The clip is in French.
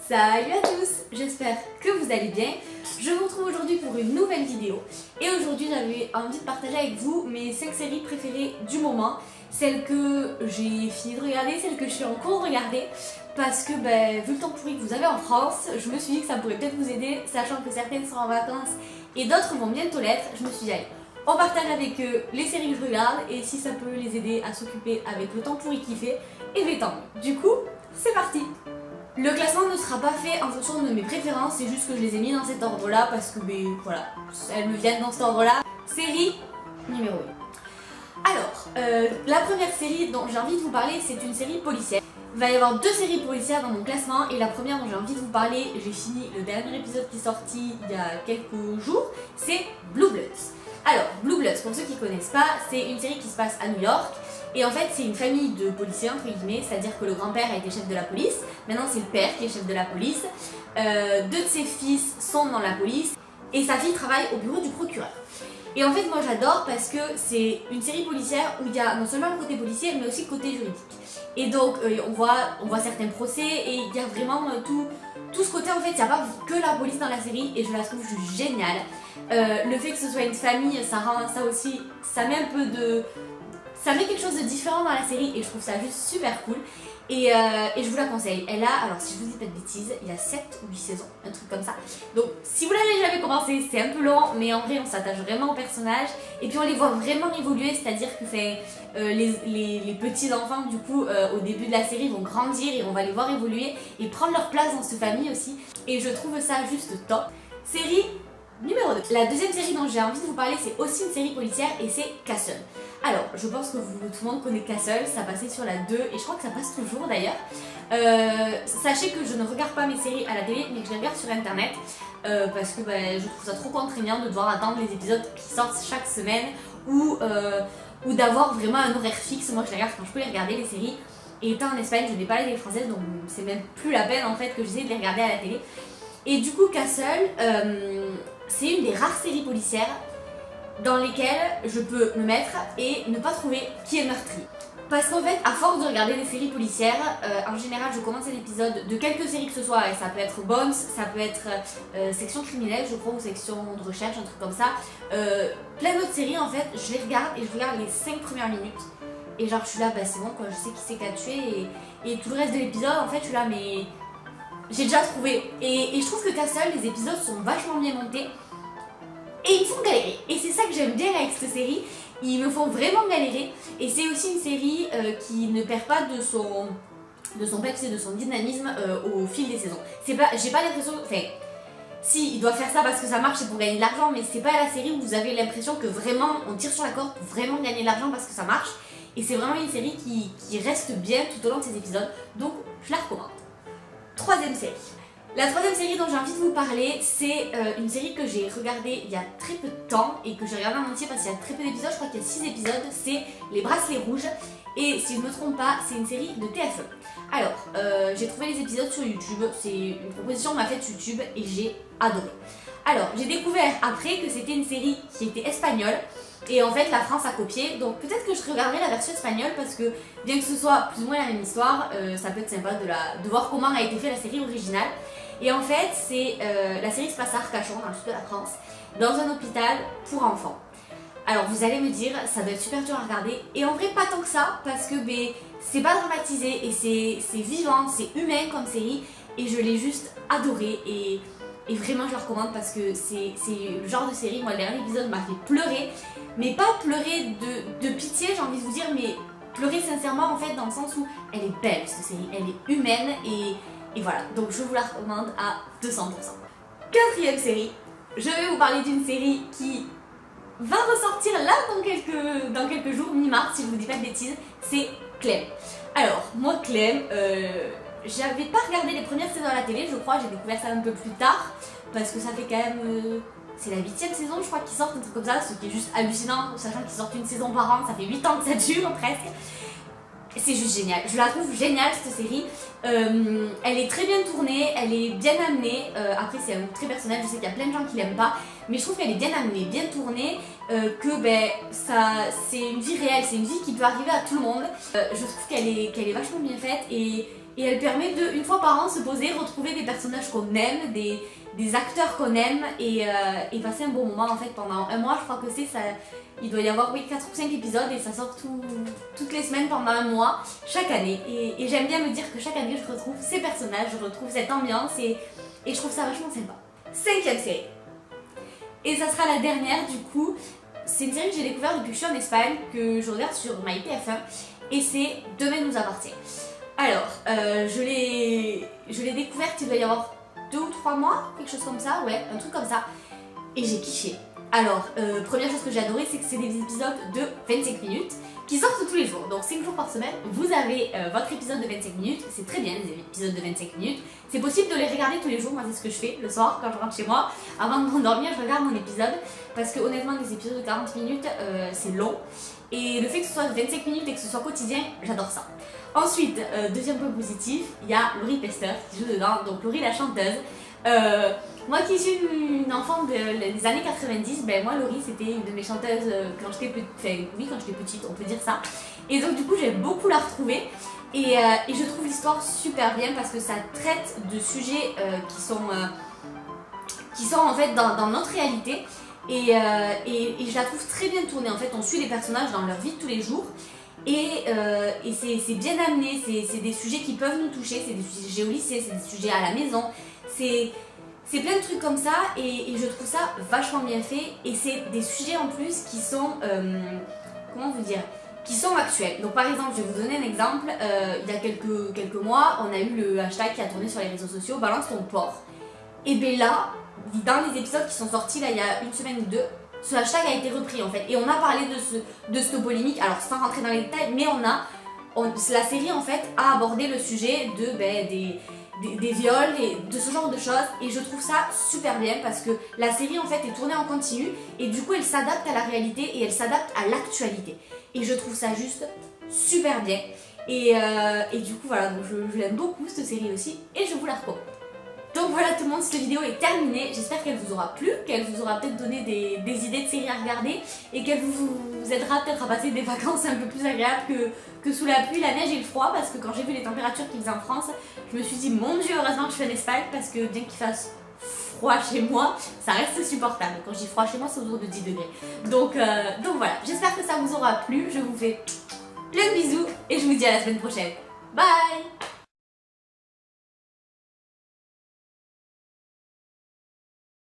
Salut à tous, j'espère que vous allez bien. Je vous retrouve aujourd'hui pour une nouvelle vidéo. Et aujourd'hui j'avais envie de partager avec vous mes 5 séries préférées du moment. Celles que j'ai fini de regarder, celles que je suis en cours de regarder. Parce que vu le temps pourri que vous avez en France, je me suis dit que ça pourrait peut-être vous aider, sachant que certaines sont en vacances et d'autres vont bientôt l'être. Je me suis dit allez, on partage avec eux les séries que je regarde et si ça peut les aider à s'occuper avec le temps pourri qu'il fait, et bien tant mieux. Du coup, c'est parti. Le classement ne sera pas fait en fonction de mes préférences, c'est juste que je les ai mis dans cet ordre-là parce que voilà, elles me viennent dans cet ordre-là. Série numéro 1. Alors, la première série dont j'ai envie de vous parler, c'est une série policière. Il va y avoir 2 séries policières dans mon classement et la première dont j'ai envie de vous parler, j'ai fini le dernier épisode qui est sorti il y a quelques jours, c'est Blue Bloods. Alors, Blue Bloods, pour ceux qui ne connaissent pas, c'est une série qui se passe à New York. Et en fait, c'est une famille de policiers, entre guillemets, c'est-à-dire que le grand-père a été chef de la police, maintenant c'est le père qui est chef de la police, 2 de ses fils sont dans la police, et sa fille travaille au bureau du procureur. Et en fait, moi j'adore parce que c'est une série policière où il y a non seulement le côté policier, mais aussi le côté juridique. Et donc, on voit certains procès, et il y a vraiment tout ce côté, en fait, il n'y a pas que la police dans la série, et je la trouve juste géniale. Le fait que ce soit une famille, ça rend ça aussi, ça met quelque chose de différent dans la série et je trouve ça juste super cool et je vous la conseille. Elle a, alors si je vous dis pas de bêtises, il y a 7 ou 8 saisons, un truc comme ça. Donc si vous l'avez jamais commencé, c'est un peu long, mais en vrai on s'attache vraiment aux personnages et puis on les voit vraiment évoluer, c'est-à-dire que les petits enfants du coup au début de la série vont grandir et on va les voir évoluer et prendre leur place dans cette famille aussi et je trouve ça juste top. Série numéro 2. La deuxième série dont j'ai envie de vous parler, c'est aussi une série policière et c'est Castle. Alors, je pense que tout le monde connaît Castle, ça passait sur la 2 et je crois que ça passe toujours d'ailleurs. Sachez que je ne regarde pas mes séries à la télé, mais que je les regarde sur internet parce que je trouve ça trop contraignant de devoir attendre les épisodes qui sortent chaque semaine ou d'avoir vraiment un horaire fixe. Moi, je les regarde quand je peux les regarder, les séries. Et étant en Espagne, je n'ai pas la télé française, donc c'est même plus la peine en fait que j'essaie de les regarder à la télé. Et du coup, Castle, c'est une des rares séries policières dans lesquelles je peux me mettre et ne pas trouver qui est meurtrier. Parce qu'en fait, à force de regarder des séries policières, en général, je commence un épisode de quelque série que ce soit, et ça peut être Bones, ça peut être Section criminelle, je crois, ou Section de recherche, un truc comme ça. Plein d'autres séries, en fait, je les regarde et je regarde les 5 premières minutes. Et genre, je suis là, c'est bon, quoi, je sais qui c'est qui a tué, et tout le reste de l'épisode, en fait, je suis là, mais j'ai déjà trouvé. Et je trouve que Castle, les épisodes sont vachement bien montés. Et ils me font galérer. Et c'est ça que j'aime bien avec cette série. Ils me font vraiment galérer. Et c'est aussi une série qui ne perd pas de son peps et de son dynamisme au fil des saisons. J'ai pas l'impression... Enfin, si, il doit faire ça parce que ça marche, c'est pour gagner de l'argent, mais c'est pas la série où vous avez l'impression que vraiment on tire sur la corde pour vraiment gagner de l'argent parce que ça marche. Et c'est vraiment une série qui reste bien tout au long de ses épisodes. Donc, je la recommande. Troisième série. La troisième série dont j'ai envie de vous parler, c'est une série que j'ai regardée il y a très peu de temps et que j'ai regardée en entier parce qu'il y a très peu d'épisodes, je crois qu'il y a 6 épisodes, c'est Les Bracelets Rouges et si je ne me trompe pas, c'est une série de TF1. Alors, j'ai trouvé les épisodes sur YouTube, c'est une proposition m'a faite YouTube et j'ai adoré. Alors, j'ai découvert après que c'était une série qui était espagnole et en fait la France a copié, donc peut-être que je regarderai la version espagnole parce que bien que ce soit plus ou moins la même histoire, ça peut être sympa de voir comment a été fait la série originale. Et en fait, la série se passe à Arcachon, dans le sud de la France, dans un hôpital pour enfants. Alors vous allez me dire, ça doit être super dur à regarder, et en vrai pas tant que ça, parce que c'est pas dramatisé, et c'est vivant, c'est humain comme série, et je l'ai juste adoré, et vraiment je la recommande parce que c'est le genre de série, moi le dernier épisode m'a fait pleurer, mais pas pleurer de pitié, j'ai envie de vous dire, mais pleurer sincèrement en fait, dans le sens où elle est belle cette série, elle est humaine, et voilà, donc je vous la recommande à 200%. Quatrième série, je vais vous parler d'une série qui va ressortir là dans quelques jours, mi-mars si je vous dis pas de bêtises, c'est Clem. Alors, moi Clem, j'avais pas regardé les premières saisons à la télé, je crois, j'ai découvert ça un peu plus tard, parce que ça fait quand même... c'est la 8e saison je crois qu'ils sortent, un truc comme ça, ce qui est juste hallucinant, sachant qu'ils sortent une saison par an, ça fait 8 ans que ça dure presque. C'est juste génial, je la trouve géniale cette série, elle est très bien tournée, elle est bien amenée, après c'est un très personnel, je sais qu'il y a plein de gens qui l'aiment pas, mais je trouve qu'elle est bien amenée, bien tournée, que c'est une vie réelle, c'est une vie qui peut arriver à tout le monde, je trouve qu'elle est vachement bien faite et et elle permet de, une fois par an, se poser, retrouver des personnages qu'on aime, des acteurs qu'on aime et passer un bon moment en fait pendant un mois. Je crois que c'est ça, il doit y avoir 4 ou 5 épisodes et ça sort toutes les semaines pendant un mois, chaque année. Et j'aime bien me dire que chaque année je retrouve ces personnages, je retrouve cette ambiance et je trouve ça vachement sympa. 5e série. Et ça sera la dernière du coup. C'est une série que j'ai découverte depuis que je suis en Espagne, que je regarde sur MyTF1 et c'est Demain nous appartient. Alors, je l'ai découverte, il doit y avoir 2 ou 3 mois, quelque chose comme ça, ouais, un truc comme ça. Et j'ai kiffé. Alors, première chose que j'ai adoré, c'est que c'est des épisodes de 25 minutes qui sortent tous les jours. Donc 5 jours par semaine, vous avez votre épisode de 25 minutes. C'est très bien, les épisodes de 25 minutes. C'est possible de les regarder tous les jours. Moi, c'est ce que je fais le soir quand je rentre chez moi. Avant de m'endormir, je regarde mon épisode. Parce que honnêtement, des épisodes de 40 minutes, c'est long. Et le fait que ce soit de 25 minutes et que ce soit quotidien, j'adore ça. Ensuite, deuxième point positif, il y a Laurie Pester qui joue dedans. Donc Laurie la chanteuse. Moi qui suis une enfant des années 90, ben moi Laurie c'était une de mes chanteuses quand j'étais petite, enfin oui quand j'étais petite on peut dire ça. Et donc du coup j'aime beaucoup la retrouver et je trouve l'histoire super bien parce que ça traite de sujets qui sont en fait dans notre réalité et je la trouve très bien tournée. En fait on suit les personnages dans leur vie de tous les jours. Et c'est bien amené, c'est des sujets qui peuvent nous toucher, c'est des sujets au lycée, c'est des sujets à la maison, c'est plein de trucs comme ça et je trouve ça vachement bien fait et c'est des sujets en plus qui sont, comment vous dire, qui sont actuels. Donc par exemple, je vais vous donner un exemple, il y a quelques mois, on a eu le hashtag qui a tourné sur les réseaux sociaux, balance ton porc. Et bien là, dans les épisodes qui sont sortis là il y a une semaine ou deux, ce hashtag a été repris en fait et on a parlé de cette polémique, alors sans rentrer dans les détails, mais la série en fait a abordé le sujet de des viols et de ce genre de choses et je trouve ça super bien parce que la série en fait est tournée en continu et du coup elle s'adapte à la réalité et elle s'adapte à l'actualité et je trouve ça juste super bien et du coup voilà, donc je l'aime beaucoup cette série aussi et je vous la recommande. Donc voilà tout le monde, cette vidéo est terminée, j'espère qu'elle vous aura plu, qu'elle vous aura peut-être donné des idées de séries à regarder et qu'elle vous aidera peut-être à passer des vacances un peu plus agréables que sous la pluie, la neige et le froid parce que quand j'ai vu les températures qu'il faisait en France, je me suis dit mon dieu heureusement que je suis en Espagne parce que bien qu'il fasse froid chez moi, ça reste supportable. Quand je dis froid chez moi c'est autour de 10 degrés. Donc voilà, j'espère que ça vous aura plu, je vous fais plein de bisous et je vous dis à la semaine prochaine. Bye!